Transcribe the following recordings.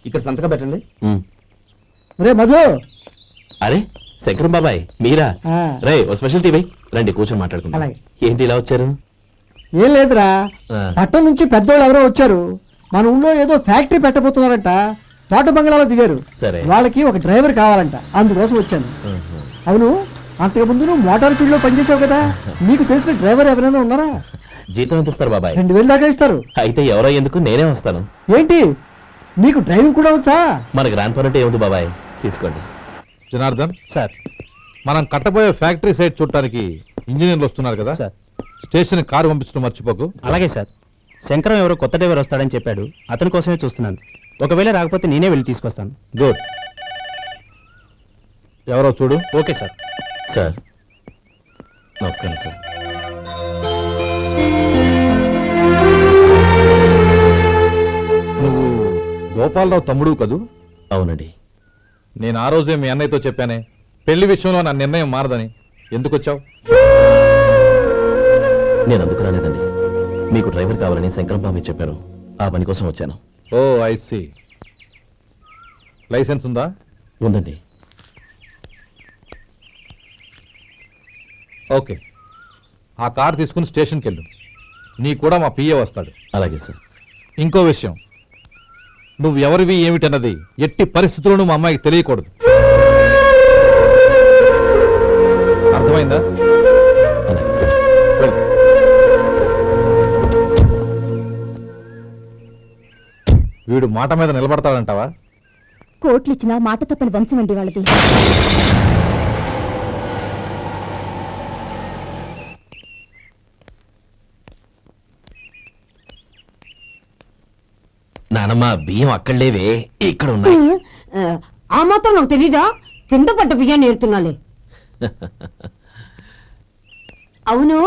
ఇక్కడ సంతకం పెట్టండి. రే మధు. అరే శంకరం బాబాయ్ మీరా? ఆ. రే ఓ స్పెషల్ టీవీ రండి కూర్చొని మాట్లాడుకుందాం. అలాగే. ఏంటి ఇలా వచ్చారు? ఏం లేదురా, ఆ. పట్టణం నుంచి పెద్దోళ్ళు ఎవరో వచ్చారు. మన ఊళ్ళో ఏదో ఫ్యాక్టరీ పెట్టబోతున్నారంట. తోట బంగ్లాలో దిగారు. సరే. వాళ్ళకి ఒక డ్రైవర్ కావాలంట, అందుకోసం వచ్చాను. ఉహు. అవును, అంతకుముందు నువ్వు మోటార్ ఫీల్డ్ లో పనిచేసావు కదా, నీకు తెలిసిన డ్రైవర్ ఎవరైనా ఉన్నారా? జీతం ఎంత ఇస్తారు బాబాయ్? 2000 దాకా ఇస్తారు. అయితే ఎవరో ఎందుకు, నేనే వస్తాను. ఏంటి, నీకు డ్రైవింగ్ కూడా వచ్చా? మన గ్రాండ్ పరంటే ఏముంది బాబాయ్, తీసుకోండి. జనార్దన్ సార్. మనం కట్టబోయే ఫ్యాక్టరీ సైట్ చూడటానికి ఇంజనీర్లు వస్తున్నారు కదా సార్. స్టేషన్ కారు పంపించడం మర్చిపోకు. అలాగే సార్. శంకరం ఎవరో కొత్త డ్రైవర్ వస్తాడని చెప్పాడు, అతని కోసమే చూస్తున్నాను. ఒకవేళ రాకపోతే నేనే వెళ్ళి తీసుకొస్తాను. గుడ్. ఎవరో చూడు. Okay sir. సార్ నమస్కారం సార్. నువ్వు గోపాలరావు తమ్ముడు కదూ? అవునండి. నేను ఆ రోజే మీ అన్నయ్యతో చెప్పానే, పెళ్లి విషయంలో నా నిర్ణయం మారదని. ఎందుకు వచ్చావు? నేను అందుకు రాలేదండి. మీకు డ్రైవర్ కావాలని శంకరం బాబాయ్ చెప్పారు, ఆ పని కోసం వచ్చాను. ఓ ఐ సీ. లైసెన్స్ ఉందా? ఉందండి. ఓకే, ఆ కార్ తీసుకుని స్టేషన్కి వెళ్ళు. నీ కూడా మా పిఏ వస్తాడు. అలాగే సార్. ఇంకో విషయం, నువ్వు ఎవరివి ఏమిటన్నది ఎట్టి పరిస్థితుల్లోనూ మా అమ్మాయికి తెలియకూడదు. అర్థమైందా? అలాగే సార్. వెళ్ళు. వీడు మాట మీద నిలబడతాడంటావా? కోట్లు ఇచ్చిన మాట తప్పని వంశం అండి వాళ్ళది. నానమ్మ బియ్యం అక్కడ లేవే, ఇక్కడ ఉన్నాయి. ఆ మాత్రం నాకు తెలీదా? కింద పడ్డ బియ్యాన్ని ఏరుతున్నాలే. అవును,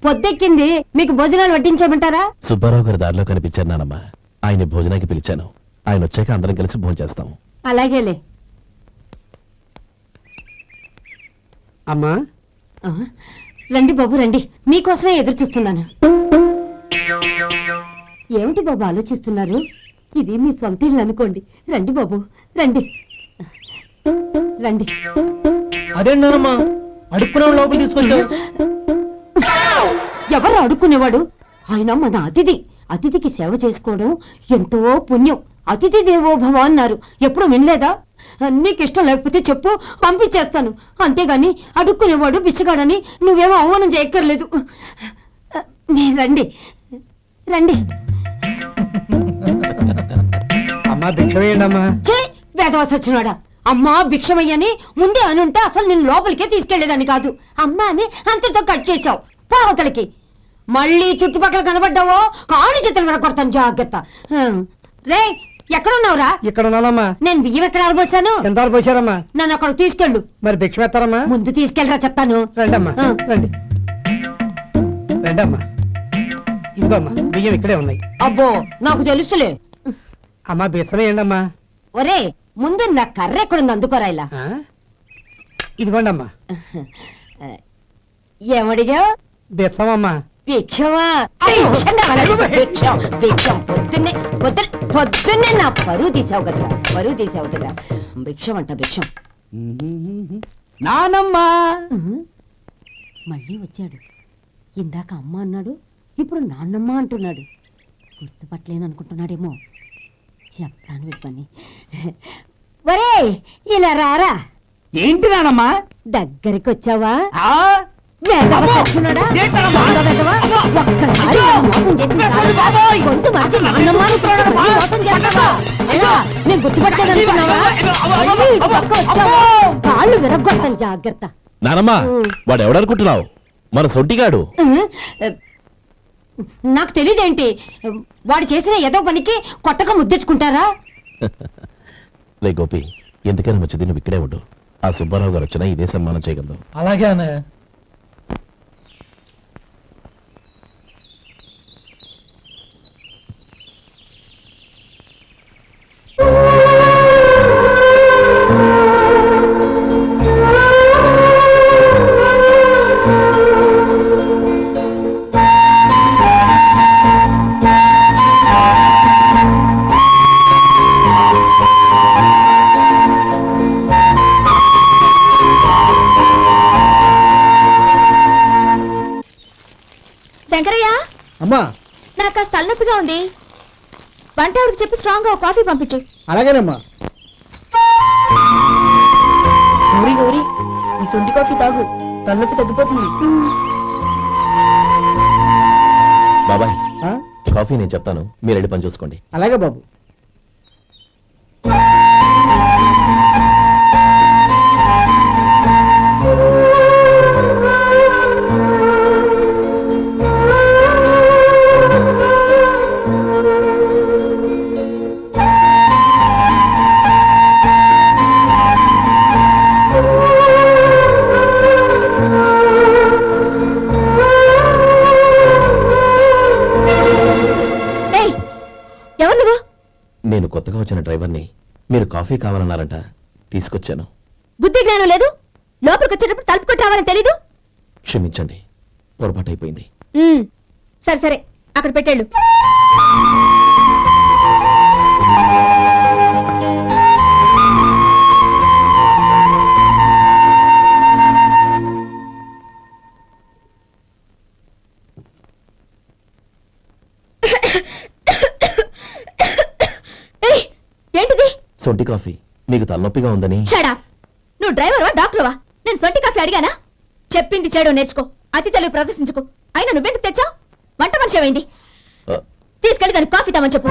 పొద్దెక్కింది, మీకు భోజనాలు వడ్డించమంటారా? సుబ్బారావు గారి దారిలో కనిపించారు నానమ్మ, ఆయన భోజనానికి పిలిచాను. ఆయన వచ్చాక అందరం కలిసి భోజనం చేస్తాం. అలాగేలే. అమ్మా, ఆ, రండి బాబు రండి, మీకోసమే ఎదురు చూస్తున్నాను. ఏమిటి బాబు ఆలోచిస్తున్నారు? ఇది మీ సొంత ఇల్లు అనుకోండి. రండి బాబు రండి రండి. అదేంటమ్మా అడుక్కునే లోపల తీసుకొచ్చావు? ఎవరు అడుక్కునేవాడు? ఆయన మన అతిథి. అతిథికి సేవ చేసుకోవడం ఎంతో పుణ్యం. అతిథి దేవో భవ అన్నారు, ఎప్పుడు వినలేదా? నీకు ఇష్టం లేకపోతే చెప్పు, పంపించేస్తాను. అంతేగాని అడుక్కునేవాడు బిచ్చగాడని నువ్వేమో అవమానం చేయక్కర్లేదు. మీరు రండి రండి. అమ్మా భిక్ష వేయండి అమ్మా. చే వేదవ సచ్చినాడా, అమ్మా భిక్షమయ్యని ముందే అనుంటే అసలు నేను లోపలికే తీసుకెళ్లేదని కాదు. అమ్మా అని అంతటితో కట్ చేశావు. పావతలకి మళ్ళీ చుట్టుపక్కల కనబడ్డావో కాళ్ళు చేతులు వినకొడతాను, జాగ్రత్త. రే ఎక్కడున్నావురా? ఇక్కడ ఉన్నానమ్మా. నేను బియ్యం ఎక్కడ ఆరబోసాను? ఎంత పోసారమ్మా? నన్ను అక్కడ తీసుకెళ్ళు. మరి భిక్ష పెడతారమ్మా? ముందు తీసుకెళ్ళరా చెప్తాను. రండమ్మా రండి. రండమ్మా, ఇదిగోమ్మా బియ్యం ఇక్కడే ఉన్నాయి. అబ్బో నాకు తెలుసులే. అమ్మా బిచ్చ వేయండి అమ్మా. ఒరే ముందు నా కర్ర ఎక్కడుంది, అందుకోరా ఇలా. ఇదిగోండమ్మా. ఏమడిగా? బిచ్చమమ్మా. భిక్షమా? భిక్షం కావాలండి, భిక్షం భిక్షం. పొద్దున్నే నా పరువు తీసావు కదరా, పరువు తీసావు కదా. భిక్షం అంట భిక్షం. నానమ్మా మళ్ళీ వచ్చాడు. ఇందాక అమ్మ అన్నాడు, ఇప్పుడు నాన్నమ్మ అంటున్నాడు. గుర్తుపట్టలేననుకుంటున్నాడేమో. చెప్తాను వీడి పని. ఒరే ఇలా రారా. ఏంటి నానమ్మా? దగ్గరికి వచ్చావా? వేదవ సచ్చినోడా, దొంగ వేదవ. ఒక్కసారి నన్ను మోసం చేసి గొంతు మార్చి నాన్నమ్మ అనుకున్నాడు, మోసం చేస్తావా? ఎలా? నేను గుర్తుపట్టలేదనుకున్నావా? మళ్ళీ ఇటు పక్క వచ్చావా? కాళ్ళు విరగ్గొడతాను, జాగ్రత్త. నానమ్మ వాడు ఎవడనుకుంటున్నావు? మన సొంటిగాడు. నాకు తెలియదేంటి, వాడు చేసిన ఏదో పనికి కొట్టక ముద్దెట్టుకుంటారా? లే గోపి, ఎందుకైనా మంచిది నువ్వు ఇక్కడే ఉండు. ఆ సుబ్బారావు గారు వచ్చినా ఇదే సన్మానం చేయగలదు. అలాగే అన్నయ్య. అమ్మా నాకు కాస్త తలనొప్పిగా ఉంది. వంట ఆవిడకి చెప్పి స్ట్రాంగ్ గా కాఫీ పంపించు. అలాగేనమ్మా. గౌరీ గౌరీ, ఈ సొంటి కాఫీ తాగు, తలనొప్పి తగ్గిపోతుంది. బాబాయ్ ఆ? కాఫీ నేను చెప్తాను, మీరు వెళ్ళి పని చూసుకోండి. అలాగే బాబు. ఏయ్, ఎవరు నువ్వు? నేను కొత్తగా వచ్చిన డ్రైవర్ని. మీరు కాఫీ కావాలన్నారంట, తీసుకొచ్చాను. బుద్ధి జ్ఞానం లేదు. లోపలికి వచ్చేటప్పుడు తలుపు కొట్టి రావాలని తెలీదు. క్షమించండి, పొరపాటు అయిపోయింది. సరే సరే, అక్కడ పెట్టేళ్ళు. ఏయ్, ఏంటిది? సొంటి కాఫీ. మీకు తలనొప్పిగా ఉందని. షడా, నువ్వు డ్రైవర్వా డాక్టర్వా? నేను సొంటి కాఫీ అడిగానా? చెప్పింది చేయడం నేర్చుకో, అతి తెలివి ప్రదర్శించుకో. అయినా నువ్వెందుకు తెచ్చావు? వంట మనిషి ఏమైంది? ఆ, తీసుకెళ్ళి దానికి కాఫీ తామని చెప్పు.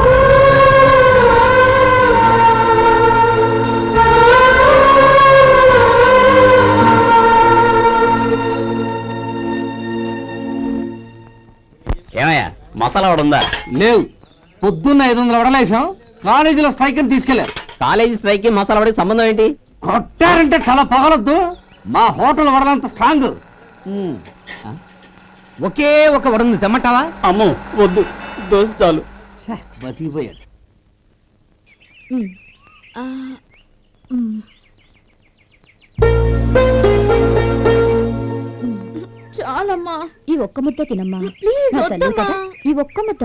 ఏమయ్యా, మసాలా వాడు ఉందా? లేవు. పొద్దున్న 500 వడలేసాం, కాలేజీలో స్ట్రైక్ అని తీసుకెళ్లారు. కాలేజీ స్ట్రైక్ కి మసాలా వాడికి సంబంధం ఏంటి? కొట్టారంటే తల పగలొద్దు. మా హోటల్ వడలంత స్ట్రాంగ్. ఒకే ఒక వడుంది, తెమ్మంటావా? అమ్మో వద్దు, దోశ చాలు. బతికిపోయాడు. చాలమ్మా, ఈ ఒక్క ముద్ద తినమ్మా. ప్లీజ్ నా తల్లి వద్దమ్మా. కదా, ఈ ఒక్క ముద్ద.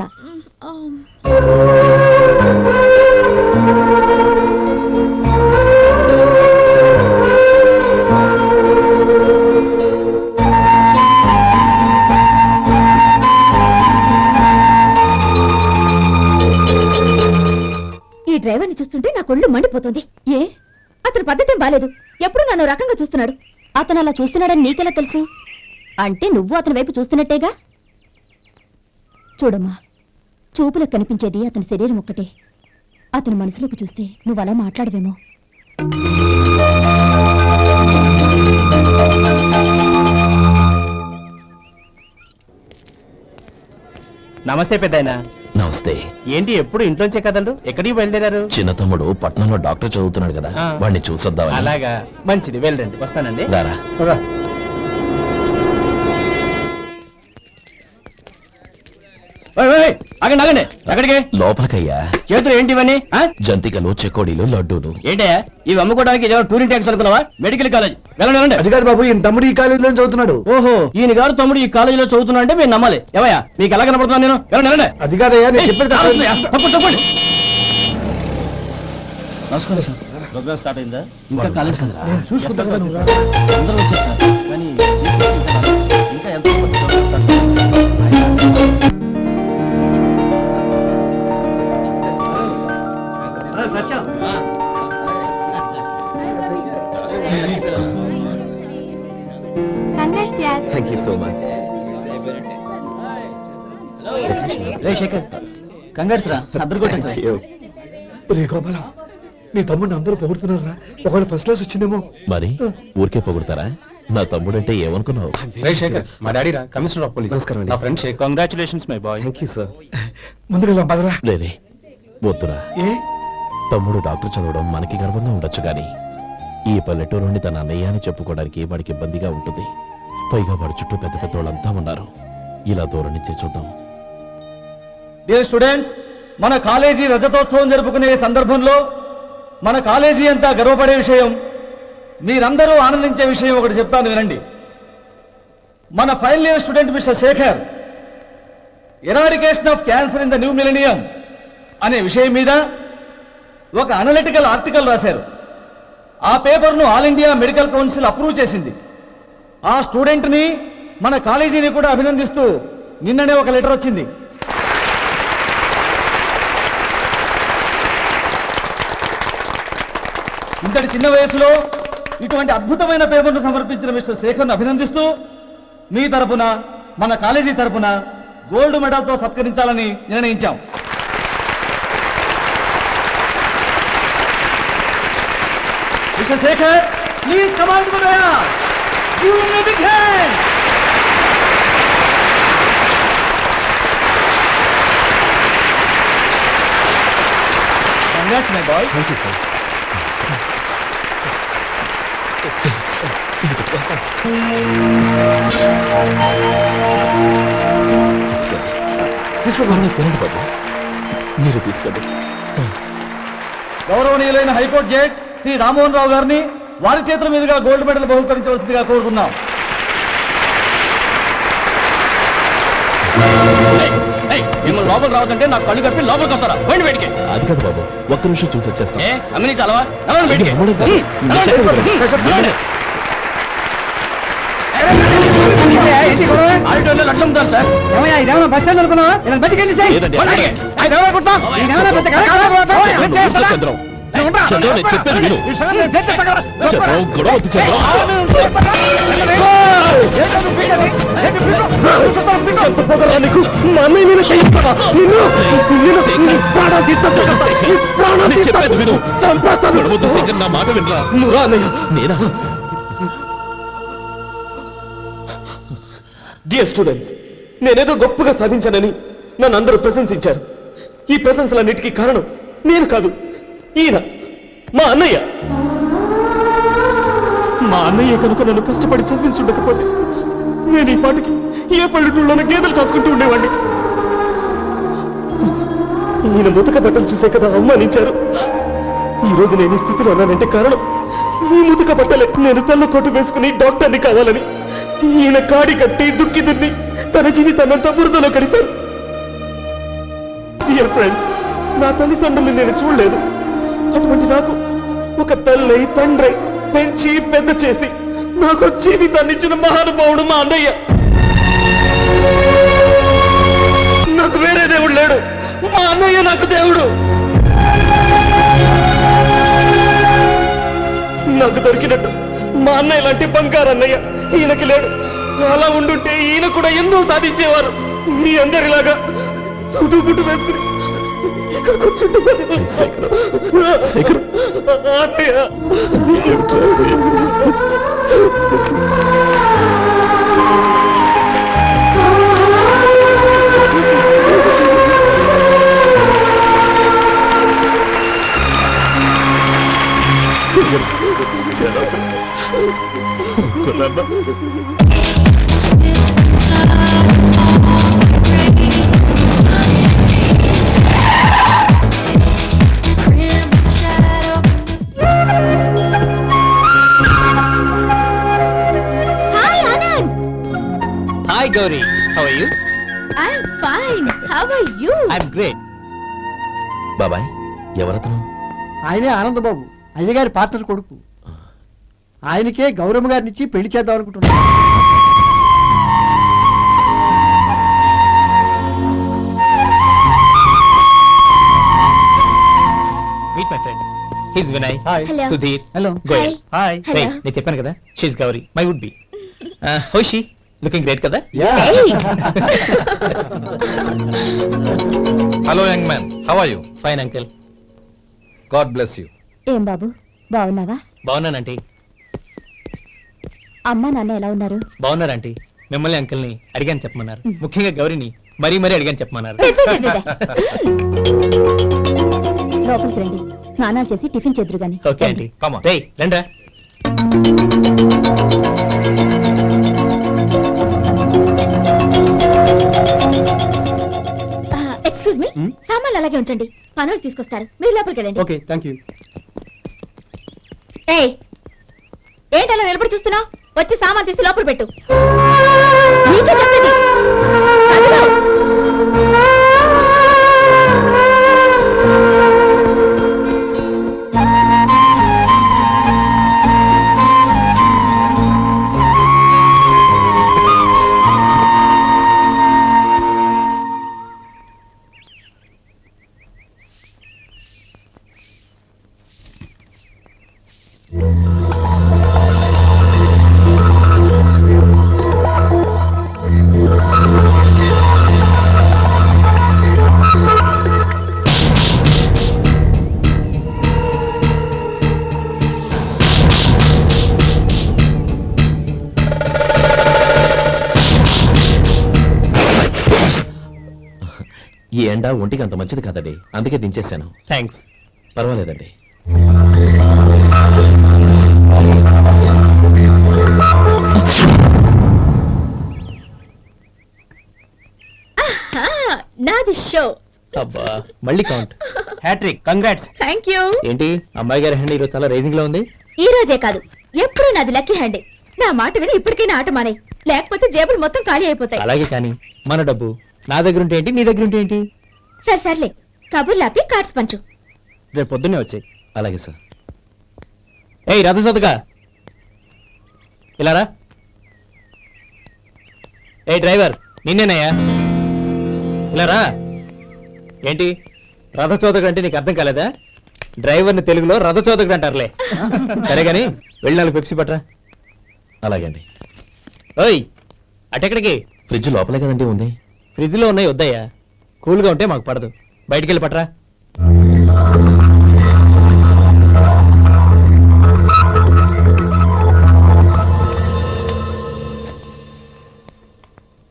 ఈ డ్రైవర్ని చూస్తుంటే నా కొళ్ళు మండిపోతుంది. ఏ, అతని పద్ధతి బాలేదు. ఎప్పుడు నన్ను రకంగా చూస్తున్నాడు. అతను అలా చూస్తున్నాడని నీకెలా తెలుసు? అంటే నువ్వు అతని వైపు చూస్తున్నట్టేగా. చూడమ్మా, చూపులకు కనిపించేది అతని శరీరం ఒక్కటే. అతని మనసులోకి చూస్తే నువ్వు అలా మాట్లాడవేమో. నమస్తే పెద్దాయనా. నమస్తే. ఏంటి ఎప్పుడు ఇంట్లోంచే కదలరు? ఎక్కడికి బయలుదేరారు? చిన్న తమ్ముడు పట్నంలో డాక్టర్ చదువుతున్నాడు కదా, ఆ. వాడిని చూసొద్దామని. అలాగా, మంచిది, వెళ్ళండి. వస్తానండి. రారా. ఆగండి ఆగండి, ఎక్కడికి? లోపలికయ్యా. చేతులు ఏంటి ఇవన్నీ? జంతికలు, చెకోడీలు, లడ్డూలు. ఏంటయ్యా ఇవి అమ్ముకోవడానికి ఇదేమో టూరింగ్ ట్యాక్స్ అనుకున్నావా? మెడికల్ కాలేజ్, వెళ్ళండి వెళ్ళండి. అది కాదు బాబు, ఈయన తమ్ముడు ఈ కాలేజీలో చదువుతున్నాడు. ఓహో, ఈయన గారు తమ్ముడు ఈ కాలేజీలో చదువుతున్నా అంటే మీరు నమ్మాలి. ఏవయ్యా, మీకు ఎలా కనపడుతున్నాను నేను? వెళ్ళండి వెళ్ళండి. అది కాదయ్యా, నేను చెప్పేది కాదు. తప్పండి తప్పండి. నమస్కారం సార్. ప్రోగ్రామ్ స్టార్ట్ అయిందా? ఇంకా కాలేజ్ కదా. చూసుకుంటా కదా నువ్వు రా. అందరూ వచ్చారు సార్. కానీ ఇంకా ఎంత program start thank you so much. Shekhar, congrats రా, అద్దరు కొట్టేసారు. రే గోపాల, నీ తమ్ముడిని అందరూ పొగుడుతున్నారా? ఒకవేళ ఫస్ట్ క్లాస్ వచ్చిందేమో. మరి ఊరికే పొగుడతారా? నా తమ్ముడంటే ఏమనుకున్నావు? శేఖర్, మా డాడీ రా, కమిషనర్ ఆఫ్ పోలీస్. నమస్కారం అండి. నా friend Shekhar. Congratulations my boy. Thank you sir. ముందుకు పదరా. లేదే, వద్దురా. ఏ తమ్ముడు డాక్టర్ చదవడం మనకి గర్వంగా ఉండొచ్చు కానీ ఈ పల్లెటూరు నుండి తన అన్నయ్య అని చెప్పుకోవడానికి వాడికి ఇబ్బందిగా ఉంటుంది. పైగా వాడి చుట్టూ పెద్ద పెద్ద వాళ్ళంతా ఉన్నారు. ఇలా దూరం నుంచే చూద్దాం. డియర్ స్టూడెంట్స్, మన కాలేజీ రజతోత్సవం జరుపుకునే సందర్భంలో మన కాలేజీ అంతా గర్వపడే విషయం, మీరందరూ ఆనందించే విషయం ఒకటి చెప్తాను వినండి. మన final year student mister Shekhar eradication of cancer in the new millennium అనే విషయం మీద ఒక అనలిటికల్ ఆర్టికల్ రాశారు. ఆ పేపర్ను all India medical council approve చేసింది. ఆ స్టూడెంట్ని, మన కాలేజీని కూడా అభినందిస్తూ నిన్ననే ఒక లెటర్ వచ్చింది. ఇంతటి చిన్న వయసులో ఇటువంటి అద్భుతమైన పేపర్ను సమర్పించిన మిస్టర్ శేఖర్ను అభినందిస్తూ మీ తరపున మన కాలేజీ తరపున గోల్డ్ మెడల్తో సత్కరించాలని నిర్ణయించాం. Mister Shekhar, please come on to the dais. Give him a big hand. Congrats, my boy. Thank you sir. తీసుకోండి తినండి బాబు, మీరు తీసుకోండి. గౌరవనీయులైన హైకోర్టు జడ్జ్ శ్రీ రామ్మోహన్ రావు గారిని వారి చేతుల మీదుగా గోల్డ్ మెడల్ బహుకరించవలసిందిగా కోరుతున్నాం. మిమ్మల్ని లోపల రావద్దంటే నాకు కళ్ళు కప్పి లోపలికి వస్తారా? పోయింది బయటికి. అది కాదు బాబు, ఒక్క నిమిషం చూసి వచ్చేస్తాం. అమ్మని చాలవా? నడవండి బయటికి. ఆడిటోర్లో లడ్లు అమ్ముతారు సార్. ఏమయ్యా ఇదేమన్నా బస్ స్టాండ్ అనుకున్నావా? ఇలా బతికెళ్ళి సార్. లేదండి. పోండి. చంద్రం, చంద్రం, నేను చెప్పేది విను. చంద్రం, గొడవ వద్దు చంద్రం. చంపపోగలరా నీకు? మా అన్నయ్య మీద చేయిస్తావా? నేను చెప్పేది విను. గొడవ వద్దు శేఖర్, నా మాట వినరా. నువ్వు రా అన్నయ్య. నేనా? డియర్ స్టూడెంట్స్, నేనేదో గొప్పగా సాధించానని నన్ను అందరూ ప్రశంసించారు. ఈ ప్రశంసలన్నిటికీ కారణం నేను కాదు, ఈయన మా అన్నయ్య. మా అన్నయ్య కనుక నన్ను కష్టపడి చదివించుండకపోతే నేను ఈ పాటికి ఏ పల్లెటూళ్ళలోనూ గేదెలు కాసుకుంటూ ఉండేవాడిని. ఈయన ముతక బట్టలు చూసే కదా అవమానించారు. ఈ రోజు నేను ఈ స్థితిలో ఉన్నానంటే కారణం ఈ ముతక బట్టలే. నేను తెల్ల కోటు వేసుకుని డాక్టర్ని కావాలని ఈయన కాడి కట్టి దుక్కి దున్ని తన జీవితాన్నంతా బురదలో గడిపారు. డియర్ ఫ్రెండ్స్, నా తల్లిదండ్రుల్ని నేను చూడలేదు. అటువంటి నాకు ఒక తల్లి తండ్రి పెంచి పెద్ద చేసి నాకు జీవితాన్ని ఇచ్చిన మహానుభావుడు మా అన్నయ్య. నాకు వేరే దేవుడు లేడు, మా అన్నయ్య నాకు దేవుడు. నాకు దొరికినట్టు మా అన్నయ్య లాంటి బంగారు అన్నయ్య ఈయనకి లేడు. అలా ఉండుంటే ఈయన కూడా ఎన్నో సాధించేవారు. మీ అందరిలాగా సుడుగుట్టు వేసుకుని ఇక్కడ కూర్చుంటున్నారు. అన్నయ్య, hi Anand. Hi Gauri, how are you? I'm fine. How are you? I'm great. బాబాయ్, ఎవరతను? ఆయనే ఆనందబాబు, అయ్యగారి పార్ట్నర్ కొడుకు. ఆయనకే గౌరమ్మ గారిని ఇచ్చి పెళ్లి చేద్దాం అనుకుంటున్నాను. Meet my friend, his Vinay. Hi. Hello. Sudheer. Hello. Goyal. Hi. Hello. నేను చెప్పాను కదా, she's Gauri, my would be. How she? Looking great కదా? Hello young man, how are you? Fine uncle. God bless you. ఏం బాబు, బాగున్నావా? బాగున్నానంటీ. అమ్మా నాన్న ఎలా ఉన్నారు? బాగున్నారంటీ. మిమ్మల్ని అంకిల్ని అడిగాను చెప్పమన్నారు. ముఖ్యంగా గౌరీని మరీ మరీ అడిగాను చెప్పమన్నారు. లోపలికి రండి, స్నానాలు చేసి టిఫిన్ చేద్దరు గాని. Okay aunty. Come on. రేయ్ రండ్రా. ఎక్స్క్యూజ్ మీ, సామాన్లు అలాగే ఉంచండి, పనులు తీసుకొస్తారు. మీరు లోపలికి వెళ్ళండి. Okay, thank you. ఏయ్, ఏంటి అలా నిలబడి చూస్తున్నావు? వచ్చి సామాన్ తీసి లోపల పెట్టు. నీకే చెప్పేది. కదిలో. ఎండ ఒంటికి అంత మంచిది కాదండి, అందుకే దించేశాను. థ్యాంక్స్. పర్వాలేదండి. నాది షో. అబ్బా మళ్ళీ count. Hat-trick, congrats. Thank you. ఏంటి అమ్మాయి గారి హ్యాండ్ ఈరోజు చాలా రైజింగ్ లో ఉంది. ఈ రోజే కాదు, ఎప్పుడు నాది లక్కీ హ్యాండే. నా మాట విని ఇప్పటికైనా ఆట మానే, లేకపోతే జేబులు మొత్తం ఖాళీ అయిపోతాయి. అలాగే కానీ మన డబ్బు నా దగ్గర ఉంటే ఏంటి, నీ దగ్గర ఉంటే ఏంటి? సరే సర్లే, కబుర్లు ఆపి కార్డ్స్ పంచు. రేపు పొద్దున్నే వచ్చాయి. అలాగే సార్. ఏయ్ రథసోదగా ఇలా రా. ఏ డ్రైవర్ నిన్నేనయ్యా, ఇలా రా. ఏంటి రథచోదకుడు అంటే నీకు అర్థం కాలేదా? డ్రైవర్ని తెలుగులో రథచోదకుడు అంటారులే. సరే గాని వెళ్ళి 4 పెప్సీ పట్రా. అలాగే అండి. ఓయ్ అటెక్కడికి? ఫ్రిడ్జ్ లోపలే కదండి ఉంది. ఫ్రిడ్జ్లో ఉన్నాయి వద్దయ్యా, కూల్గా ఉంటే మాకు పడదు. బయటికి వెళ్ళి పట్రా.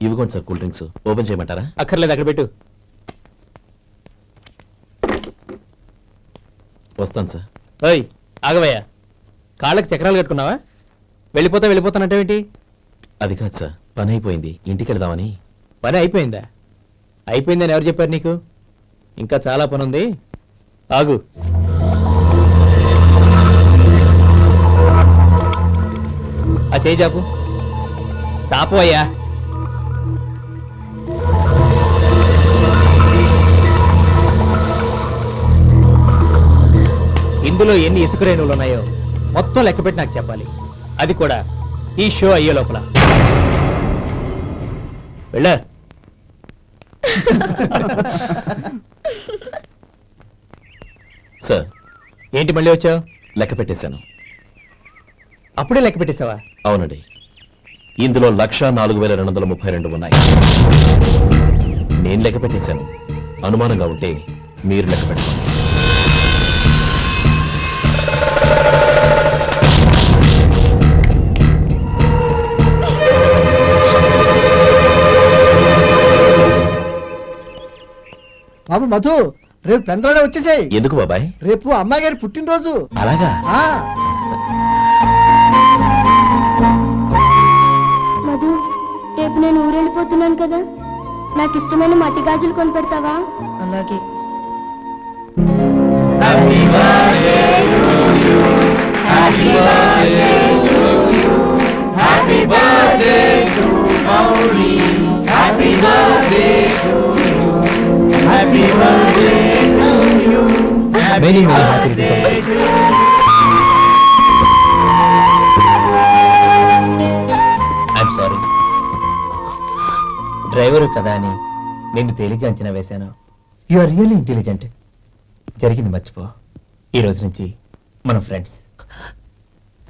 ఇవ్వకోండి సార్ కూల్ డ్రింక్స్. ఓపెన్ చేయమంటారా? అక్కర్లేదు, అక్కడ పెట్టు. వస్తాను సార్. ఓయ్ ఆగవయ్యా, కాళ్ళకి చక్రాలు కట్టుకున్నావా? వెళ్ళిపోతానంటావేంటి? అది కాదు సార్, పని అయిపోయింది, ఇంటికి వెళదామని. పని అయిపోయిందా? అయిపోయిందని ఎవరు చెప్పారు నీకు? ఇంకా చాలా పని ఉంది, ఆగు. ఆ చేయి చాపు. చాపు అయ్యా. ఇందులో ఎన్ని ఇసుక రేణువులు ఉన్నాయో మొత్తం లెక్కపెట్టి నాకు చెప్పాలి. అది కూడా ఈ షో అయ్యే లోపల. వెళ్ళా. సార్ ఏంటి మళ్ళీ వచ్చావు? లెక్క పెట్టేశాను. అప్పుడే లెక్క పెట్టేశావా? అవునండి, ఇందులో 1,04,232 ఉన్నాయి. నేను లెక్క పెట్టేశాను. అనుమానంగా ఉంటే మీరు లెక్క పెట్టుకోండి. బాబు మధు, రేపు పెందరాడే వచ్చేసాయి. ఎందుకు బాబాయ్? రేపు అమ్మాయి గారి పుట్టినరోజు. అలాగా? మధు, రేపు నేను ఊరెళ్ళిపోతున్నాను కదా, నాకు ఇష్టమైన మట్టి గాజులు కొనిపెడతావా? అలాగే. I'm sorry. డ్రైవరు కదా అని నిన్ను తేలిగ్గా అంచనా వేశాను. You are really intelligent. జరిగింది మర్చిపో. ఈ రోజు నుంచి మనం ఫ్రెండ్స్.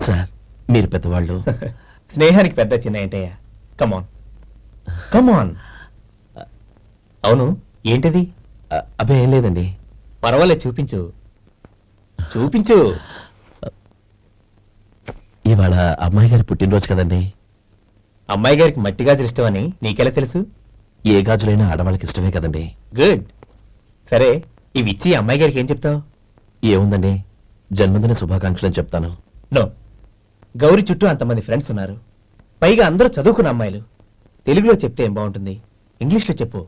సార్ మీరు పెద్దవాళ్ళు. స్నేహానికి పెద్ద చిన్న ఏంటయ్యా? కమాన్ కమాన్. అవును, ఏంటిది? అబ్బే ఏం లేదండి. పర్వాలేదు, చూపించు చూపించు. ఇవాళ అమ్మాయి గారి పుట్టినరోజు కదండి. అమ్మాయి గారికి మట్టి గాజులు ఇష్టమని నీకెలా తెలుసు? ఏ గాజులైనా ఆడవాళ్ళకి ఇష్టమే కదండి. గుడ్. సరే, ఇవి ఇచ్చి అమ్మాయి గారికి ఏం చెప్తావు? ఏముందండి, జన్మదిన శుభాకాంక్షలు అని చెప్తాను. నో, గౌరీ చుట్టూ అంతమంది ఫ్రెండ్స్ ఉన్నారు, పైగా అందరూ చదువుకున్న అమ్మాయిలు. తెలుగులో చెప్తే ఏం బాగుంటుంది? ఇంగ్లీష్లో చెప్పు.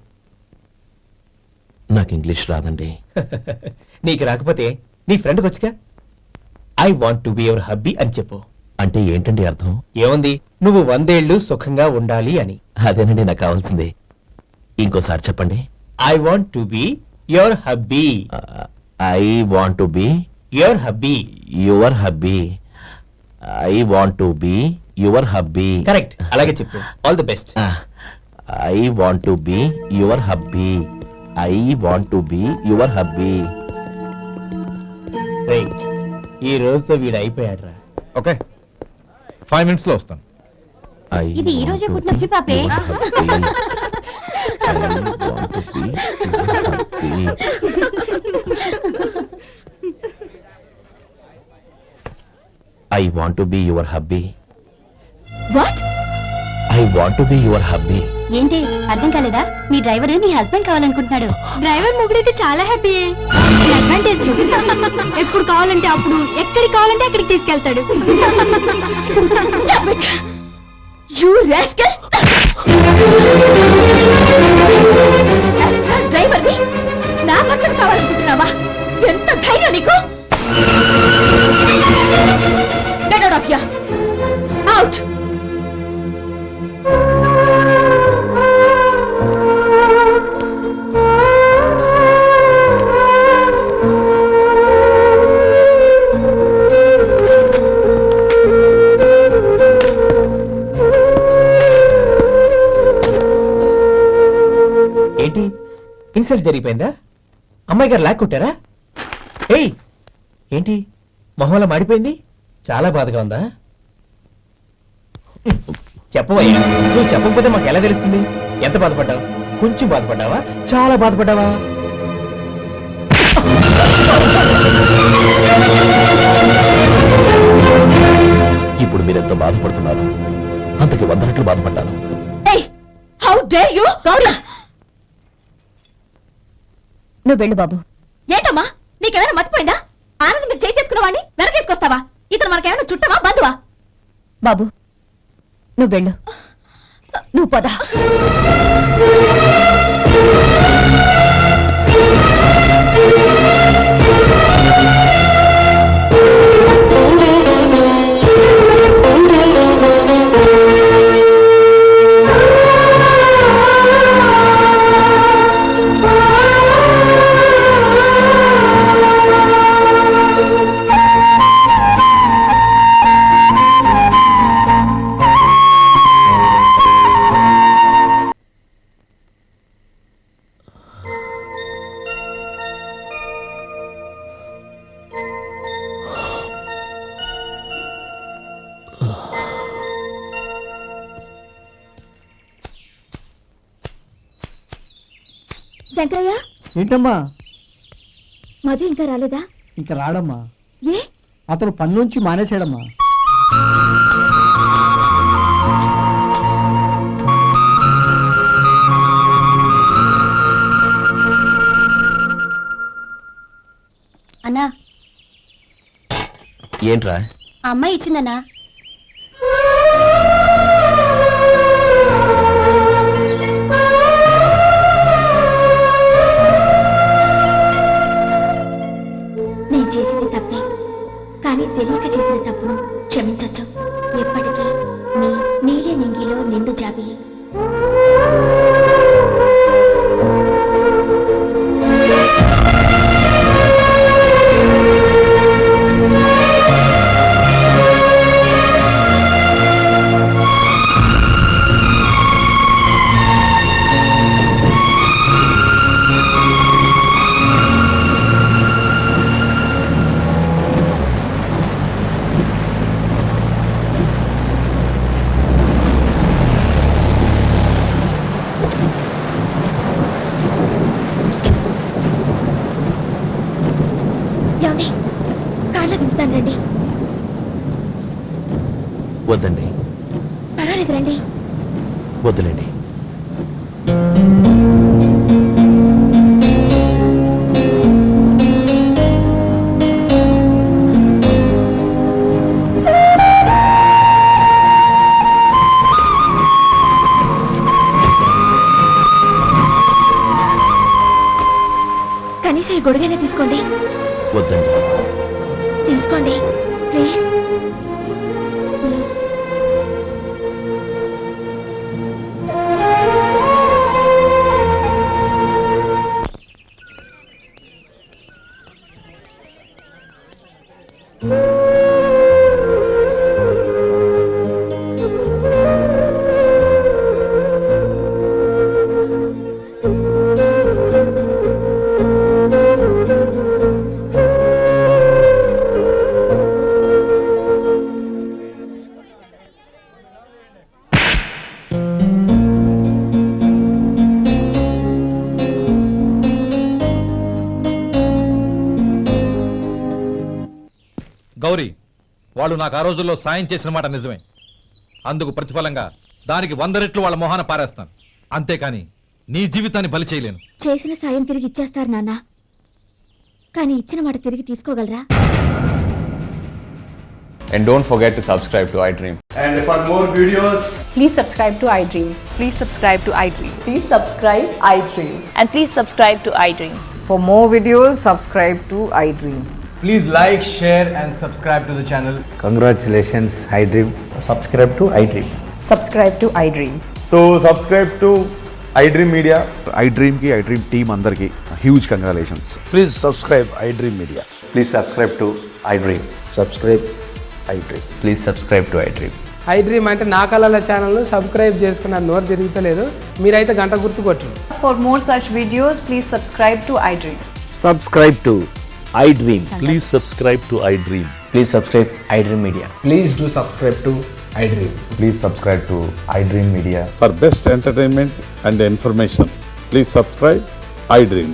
నాకు ఇంగ్లీష్ రాదండి. నీకు రాకపోతే నీ ఫ్రెండ్కి వచ్చిగా I want to be your hubby అని చెప్పు. అంటే ఏంటండి అర్థం? ఏముంది, నువ్వు 100 ఏళ్ళు సుఖంగా ఉండాలి అని. అదేనండి నాకు కావాల్సింది. ఇంకోసారి చెప్పండి. I want to be your hubby. I want to be your hubby. Your hubby. I want to be your hubby. Correct, అలాగే చెప్పు. All the best. I want to be your hubby. I want to be your hubby. ఈ రోజుతో వీడు అయిపోయాడ్రా. Okay, 5 minutes లో వస్తాను. ఇది ఈ రోజే పుట్టినొచ్చి పాపే. I want to be your hubby. What? I want to be your hubby. ఏంటి అర్థం కాలేదా? మీ డ్రైవర్ నీ హస్బెండ్ కావాలనుకుంటున్నాడు. డ్రైవర్ మొగుడైతే చాలా హ్యాపీ. అడ్వాంటేజ్ ఎప్పుడు కావాలంటే అప్పుడు, ఎక్కడికి కావాలంటే అక్కడికి తీసుకెళ్తాడు. You rascal! డ్రైవర్ నా భర్తను కావాలనుకుంటున్నావా? ఎంత ధైర్యం నీకు! Get out of here! Out! ఏంటి ఇన్సల్ట్ జరిగిపోయిందా? అమ్మాయి గారు లాక్ కొట్టారా? ఏయ్ ఏంటి మొహంలో మాడిపోయింది? చాలా బాధగా ఉందా? చెప్పవయ్యా, నువ్వు చెప్పకపోతే మాకు ఎలా తెలుస్తుంది? ఎంత బాధపడ్డావు? కొంచెం బాధపడ్డావా? చాలా బాధపడ్డావా? ఇప్పుడు మీరెంత బాధపడుతున్నారు, అంతకి 100 రెట్లు బాధపడ్డాను. How dare you! నువ్వు వెళ్ళు బాబు. ఏంటమ్మా నీకేమైనా మర్చిపోయిందా? ఆనందం మీరు చేసేసుకున్నవాడిని వెనకేసుకొస్తావా? ఇతను మనకేమైనా చుట్టమా బంధువా? బాబు నువ్వు వెళ్ళు. నువ్వు పద. శంకరయ్య, ఏంటమ్మా? మధు ఇంకా రాలేదా? ఇంకా రాడమ్మా. ఏ? అతను పని నుంచి మానేసాడమ్మా. అన్నా, ఏంట్రా? ఆ అమ్మాయి ఇచ్చిందన్నా. నేను చేసింది తప్పే, కానీ తెలియక చేసిన తప్పును క్షమించొచ్చు. ఎప్పటికీ నీ నీలి నింగిలో నిండు జాబిలి. ఏమండి, కాళ్ళ దింపుతాను రండి. వద్దండి. పర్వాలేదు రండి. వద్దులేండి. కనీసం ఈ గొడుగైనా తీసుకోండి. వద్దండి. తీసుకోండి ప్లీజ్. గౌరీ, వాళ్ళు నాకు ఆ రోజుల్లో సాయం చేసిన మాట నిజమే. అందుకు ప్రతిఫలంగా దానికి 100 రెట్లు వాళ్ళ మొహాన పారేస్తాను. అంతేకాని నీ జీవితాన్ని బలి చేయలేను. చేసిన సాయం తిరిగి ఇచ్చేస్తారు నాన్న, కానీ ఇచ్చిన మాట తిరిగి తీసుకోగలరా? And don't forget to subscribe to iDream. And for more videos, Please subscribe to iDream. Please subscribe to iDream. Please subscribe iDream. And please subscribe to iDream. For more videos, subscribe to iDream. Please like, share and subscribe to the channel. congratulations, iDream. Subscribe to iDream. Subscribe to iDream. So subscribe to iDream Media. iDream ki iDream team andarki huge congratulations. Please subscribe iDream Media. Please subscribe to iDream. Subscribe iDream. Please subscribe to iDream. iDream అంటే నా కళల ఛానల్ను subscribe చేసుకున్న నోరు తిరుగుతలేదు, మీరైతే గంట గుర్తు కొట్టండి. For more such videos, please subscribe to iDream. Subscribe to iDream. Please subscribe to iDream. Please subscribe iDream Media. Please do subscribe to iDream. Please subscribe to iDream Media. For best entertainment and information, please subscribe iDream.